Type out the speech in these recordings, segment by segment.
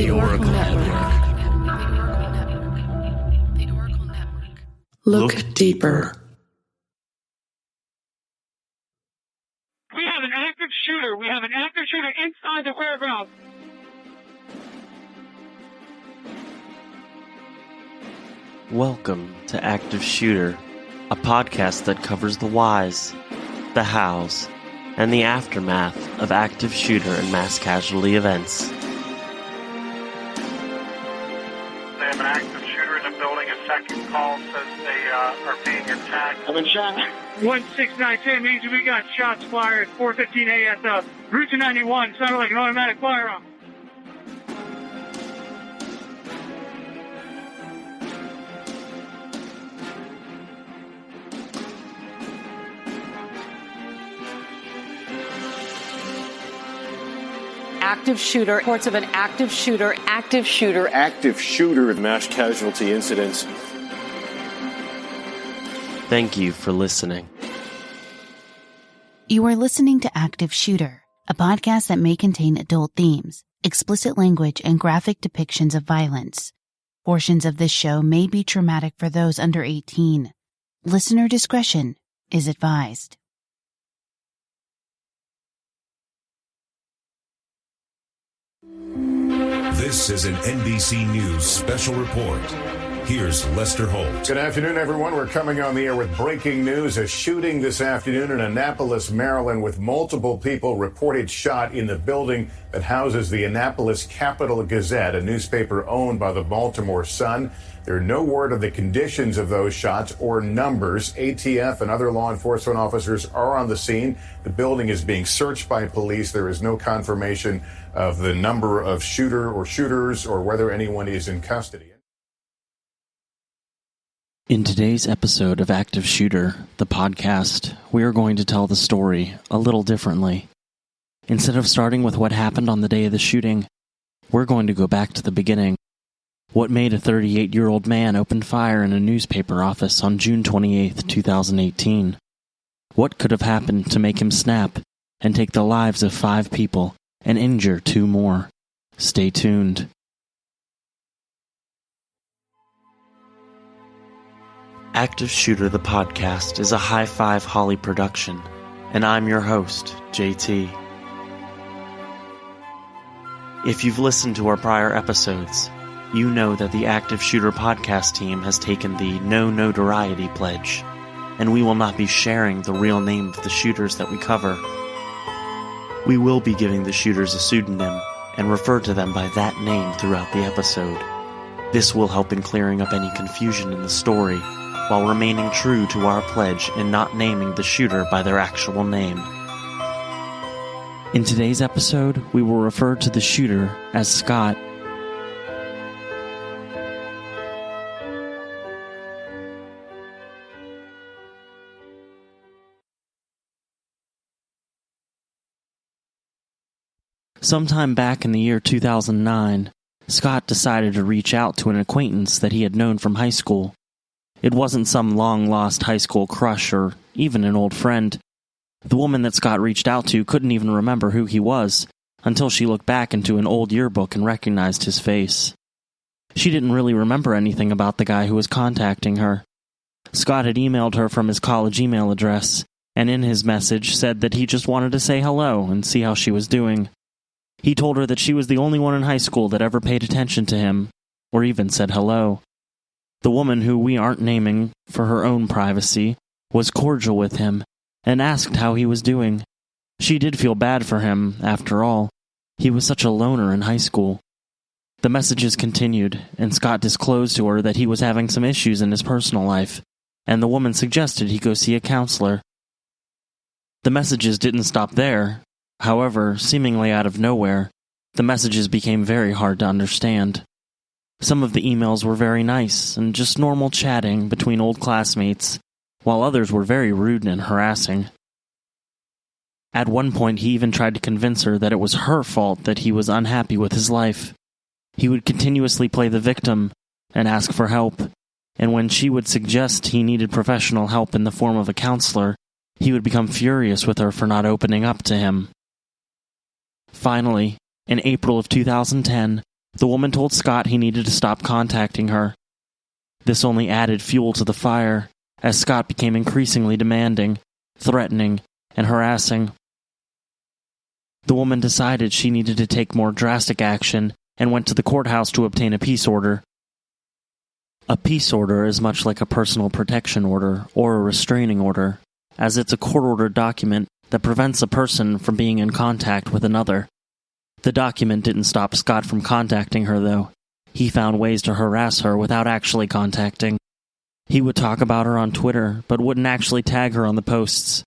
The Oracl Network. Look deeper. We have an active shooter. We have an active shooter inside the warehouse. Welcome to Active Shooter, a podcast that covers the whys, the hows, and the aftermath of active shooter and mass casualty events. They have an active shooter in the building. A second call says they are being attacked. I've been shot. 16910 means we got shots fired. 4:15 at Route 291. Sounded like an automatic firearm. Active shooter, reports of an active shooter mass casualty incidents. Thank you for listening. You are listening to Active Shooter, a podcast that may contain adult themes, explicit language, and graphic depictions of violence. Portions of this show may be traumatic for those under 18. Listener discretion is advised. This is an NBC News special report. Here's Lester Holt. Good afternoon, everyone. We're coming on the air with breaking news. A shooting this afternoon in Annapolis, Maryland, with multiple people reported shot in the building that houses the Annapolis Capital Gazette, a newspaper owned by the Baltimore Sun. There are no word of the conditions of those shots or numbers. ATF and other law enforcement officers are on the scene. The building is being searched by police. There is no confirmation of the number of shooters or whether anyone is in custody. In today's episode of Active Shooter, the podcast, we are going to tell the story a little differently. Instead of starting with what happened on the day of the shooting, we're going to go back to the beginning. What made a 38-year-old man open fire in a newspaper office on June 28, 2018? What could have happened to make him snap and take the lives of 5 people and injure 2 more? Stay tuned. Active Shooter the podcast is a High Five Holly production, and I'm your host, JT. If you've listened to our prior episodes, you know that the Active Shooter podcast team has taken the no notoriety pledge, and we will not be sharing the real name of the shooters that we cover. We will be giving the shooters a pseudonym and refer to them by that name throughout the episode. This will help in clearing up any confusion in the story, while remaining true to our pledge in not naming the shooter by their actual name. In today's episode, we will refer to the shooter as Scott. Sometime back in the year 2009, Scott decided to reach out to an acquaintance that he had known from high school. It wasn't some long-lost high school crush or even an old friend. The woman that Scott reached out to couldn't even remember who he was until she looked back into an old yearbook and recognized his face. She didn't really remember anything about the guy who was contacting her. Scott had emailed her from his college email address, and in his message said that he just wanted to say hello and see how she was doing. He told her that she was the only one in high school that ever paid attention to him, or even said hello. The woman, who we aren't naming for her own privacy, was cordial with him and asked how he was doing. She did feel bad for him, after all. He was such a loner in high school. The messages continued, and Scott disclosed to her that he was having some issues in his personal life, and the woman suggested he go see a counselor. The messages didn't stop there. However, seemingly out of nowhere, the messages became very hard to understand. Some of the emails were very nice and just normal chatting between old classmates, while others were very rude and harassing. At one point, he even tried to convince her that it was her fault that he was unhappy with his life. He would continuously play the victim and ask for help, and when she would suggest he needed professional help in the form of a counselor, he would become furious with her for not opening up to him. Finally, in April of 2010, The woman told Scott he needed to stop contacting her. This only added fuel to the fire, as Scott became increasingly demanding, threatening, and harassing. The woman decided she needed to take more drastic action and went to the courthouse to obtain a peace order. A peace order is much like a personal protection order or a restraining order, as it's a court-ordered document that prevents a person from being in contact with another. The document didn't stop Scott from contacting her, though. He found ways to harass her without actually contacting. He would talk about her on Twitter, but wouldn't actually tag her on the posts.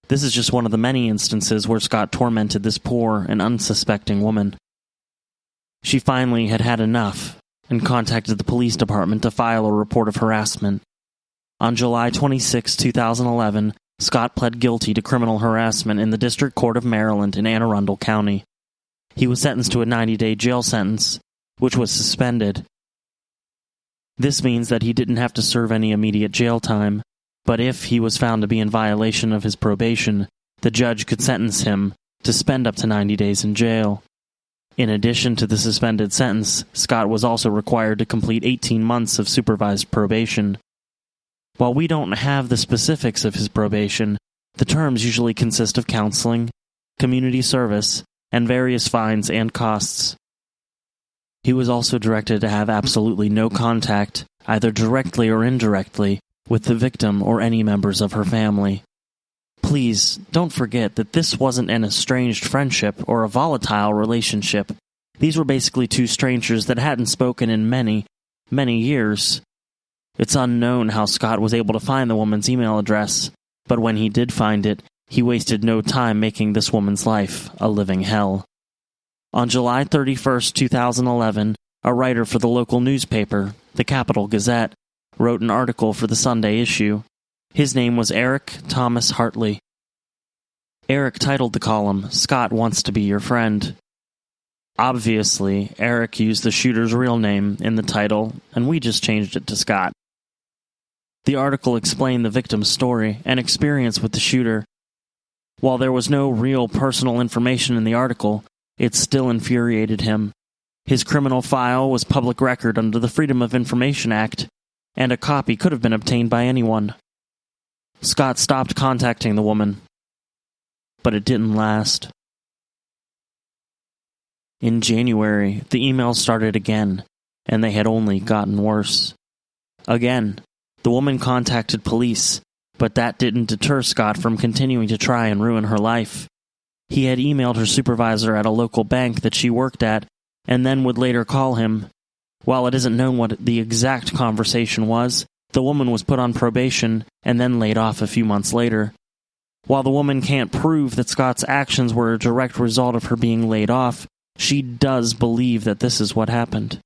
This is just one of the many instances where Scott tormented this poor and unsuspecting woman. She finally had had enough and contacted the police department to file a report of harassment. On July 26, 2011, Scott pled guilty to criminal harassment in the District Court of Maryland in Anne Arundel County. He was sentenced to a 90-day jail sentence, which was suspended. This means that he didn't have to serve any immediate jail time, but if he was found to be in violation of his probation, the judge could sentence him to spend up to 90 days in jail. In addition to the suspended sentence, Scott was also required to complete 18 months of supervised probation. While we don't have the specifics of his probation, the terms usually consist of counseling, community service, and various fines and costs. He was also directed to have absolutely no contact, either directly or indirectly, with the victim or any members of her family. Please, don't forget that this wasn't an estranged friendship or a volatile relationship. These were basically two strangers that hadn't spoken in many, many years. It's unknown how Scott was able to find the woman's email address, but when he did find it, he wasted no time making this woman's life a living hell. On July 31, 2011, a writer for the local newspaper, the Capital Gazette, wrote an article for the Sunday issue. His name was Eric Thomas Hartley. Eric titled the column, "Scott Wants to Be Your Friend." Obviously, Eric used the shooter's real name in the title, and we just changed it to Scott. The article explained the victim's story and experience with the shooter. While there was no real personal information in the article, it still infuriated him. His criminal file was public record under the Freedom of Information Act, and a copy could have been obtained by anyone. Scott stopped contacting the woman, but it didn't last. In January, the emails started again, and they had only gotten worse. Again, the woman contacted police, but that didn't deter Scott from continuing to try and ruin her life. He had emailed her supervisor at a local bank that she worked at, and then would later call him. While it isn't known what the exact conversation was, the woman was put on probation and then laid off a few months later. While the woman can't prove that Scott's actions were a direct result of her being laid off, she does believe that this is what happened.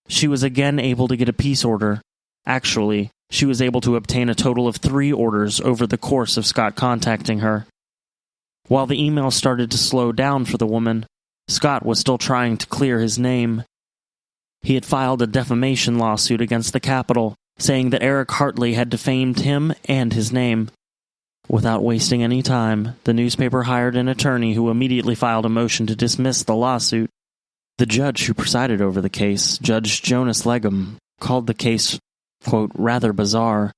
She was again able to get a peace order. Actually, she was able to obtain a total of 3 orders over the course of Scott contacting her. While the email started to slow down for the woman, Scott was still trying to clear his name. He had filed a defamation lawsuit against the Capitol, saying that Eric Hartley had defamed him and his name. Without wasting any time, the newspaper hired an attorney who immediately filed a motion to dismiss the lawsuit. The judge who presided over the case, Judge Jonas Legum, called the case, quote, rather bizarre,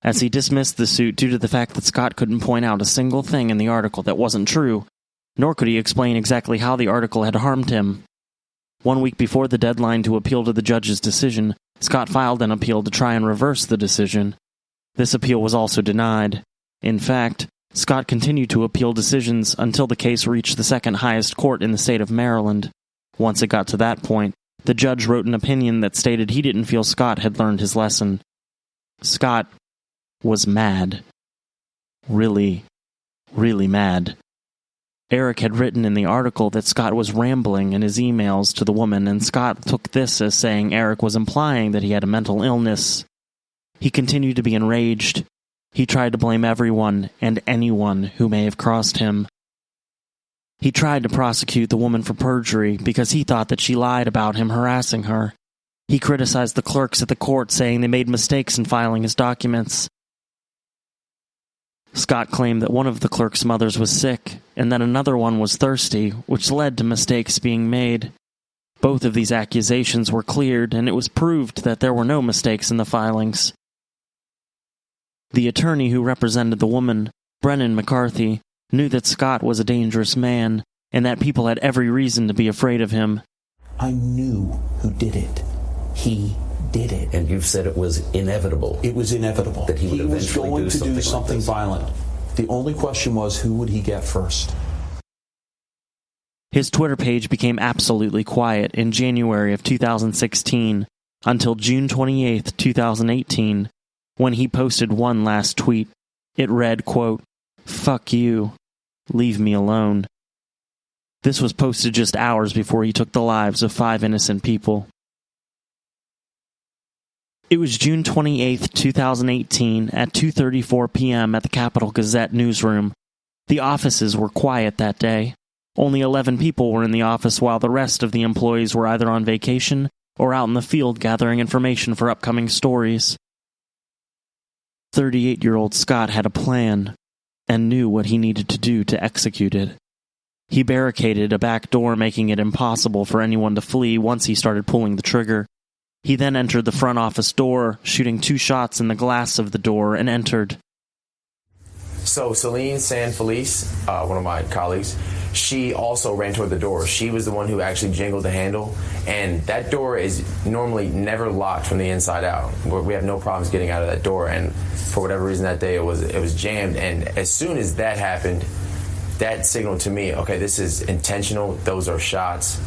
as he dismissed the suit due to the fact that Scott couldn't point out a single thing in the article that wasn't true, nor could he explain exactly how the article had harmed him. 1 week before the deadline to appeal to the judge's decision, Scott filed an appeal to try and reverse the decision. This appeal was also denied. In fact, Scott continued to appeal decisions until the case reached the second highest court in the state of Maryland. Once it got to that point, the judge wrote an opinion that stated he didn't feel Scott had learned his lesson. Scott was mad. Really, really mad. Eric had written in the article that Scott was rambling in his emails to the woman, and Scott took this as saying Eric was implying that he had a mental illness. He continued to be enraged. He tried to blame everyone and anyone who may have crossed him. He tried to prosecute the woman for perjury because he thought that she lied about him harassing her. He criticized the clerks at the court, saying they made mistakes in filing his documents. Scott claimed that one of the clerk's mothers was sick, and that another one was thirsty, which led to mistakes being made. Both of these accusations were cleared, and it was proved that there were no mistakes in the filings. The attorney who represented the woman, Brennan McCarthy, knew that Scott was a dangerous man, and that people had every reason to be afraid of him. I knew who did it. He did it. And you've said it was inevitable. It was inevitable. That he would was eventually going to do something like violent. The only question was, who would he get first? His Twitter page became absolutely quiet in January of 2016, until June 28, 2018, when he posted one last tweet. It read, quote, "Fuck you. Leave me alone." This was posted just hours before he took the lives of 5 innocent people. It was June 28, 2018, at 2:34 p.m. at the Capitol Gazette newsroom. The offices were quiet that day. Only 11 people were in the office, while the rest of the employees were either on vacation or out in the field gathering information for upcoming stories. 38-year-old Scott had a plan, and knew what he needed to do to execute it. He barricaded a back door, making it impossible for anyone to flee once he started pulling the trigger. He then entered the front office door, shooting 2 shots in the glass of the door, and entered. So Celine San Felice, one of my colleagues, she also ran toward the door. She was the one who actually jingled the handle, and that door is normally never locked from the inside out. We have no problems getting out of that door, and for whatever reason that day it was jammed. And as soon as that happened, that signaled to me, okay, this is intentional. Those are shots.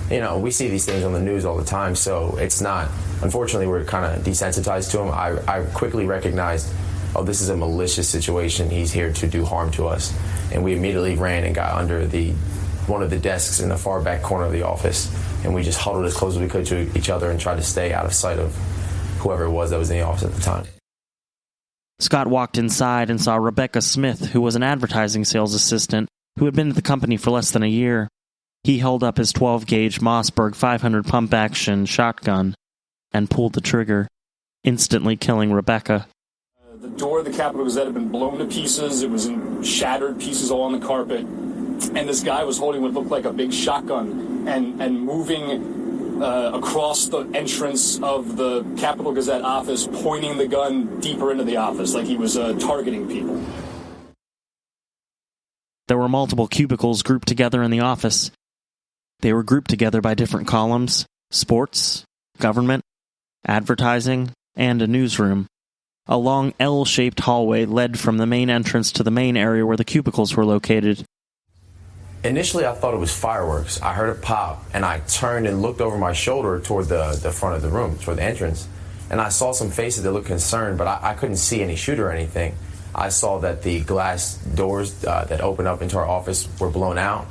You know, we see these things on the news all the time, so it's not. Unfortunately, we're kind of desensitized to them. I quickly recognized, oh, this is a malicious situation. He's here to do harm to us. And we immediately ran and got under one of the desks in the far back corner of the office, and we just huddled as close as we could to each other and tried to stay out of sight of whoever it was that was in the office at the time. Scott walked inside and saw Rebecca Smith, who was an advertising sales assistant who had been at the company for less than a year. He held up his 12-gauge Mossberg 500 pump-action shotgun and pulled the trigger, instantly killing Rebecca. The door of the Capitol Gazette had been blown to pieces. It was in shattered pieces all on the carpet. And this guy was holding what looked like a big shotgun and moving across the entrance of the Capitol Gazette office, pointing the gun deeper into the office, like he was targeting people. There were multiple cubicles grouped together in the office. They were grouped together by different columns: sports, government, advertising, and a newsroom. A long L-shaped hallway led from the main entrance to the main area where the cubicles were located. Initially, I thought it was fireworks. I heard it pop, and I turned and looked over my shoulder toward the front of the room, toward the entrance. And I saw some faces that looked concerned, but I couldn't see any shooter or anything. I saw that the glass doors that opened up into our office were blown out.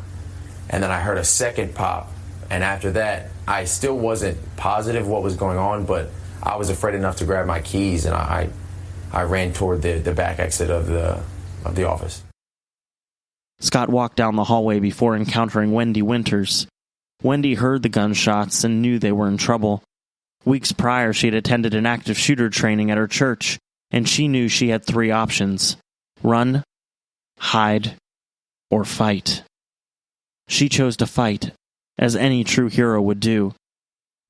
And then I heard a second pop. And after that, I still wasn't positive what was going on, but I was afraid enough to grab my keys, and I ran toward the back exit of the office. Scott walked down the hallway before encountering Wendy Winters. Wendy heard the gunshots and knew they were in trouble. Weeks prior, she had attended an active shooter training at her church, and she knew she had 3 options: run, hide, or fight. She chose to fight, as any true hero would do.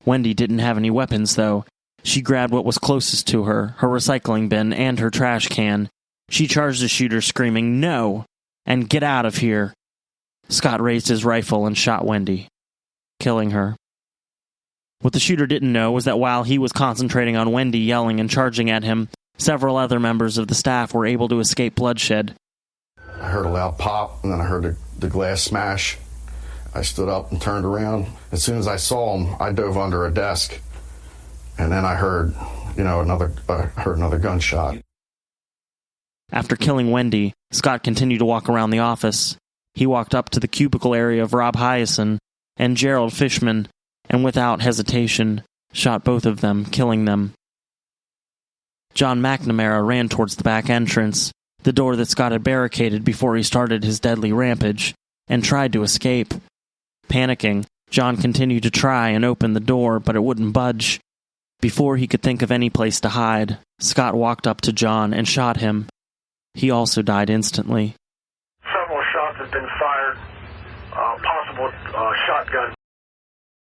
Wendy didn't have any weapons, though. She grabbed what was closest to her recycling bin, and her trash can. She charged the shooter, screaming, "No!" and "Get out of here!" Scott raised his rifle and shot Wendy, killing her. What the shooter didn't know was that while he was concentrating on Wendy yelling and charging at him, several other members of the staff were able to escape bloodshed. I heard a loud pop, and then I heard the glass smash. I stood up and turned around. As soon as I saw him, I dove under a desk, and then I heard, another gunshot. After killing Wendy, Scott continued to walk around the office. He walked up to the cubicle area of Rob Hyacin and Gerald Fishman, and without hesitation, shot both of them, killing them. John McNamara ran towards the back entrance, the door that Scott had barricaded before he started his deadly rampage, and tried to escape. Panicking, John continued to try and open the door, but it wouldn't budge. Before he could think of any place to hide, Scott walked up to John and shot him. He also died instantly. Several shots have been fired, possible shotgun.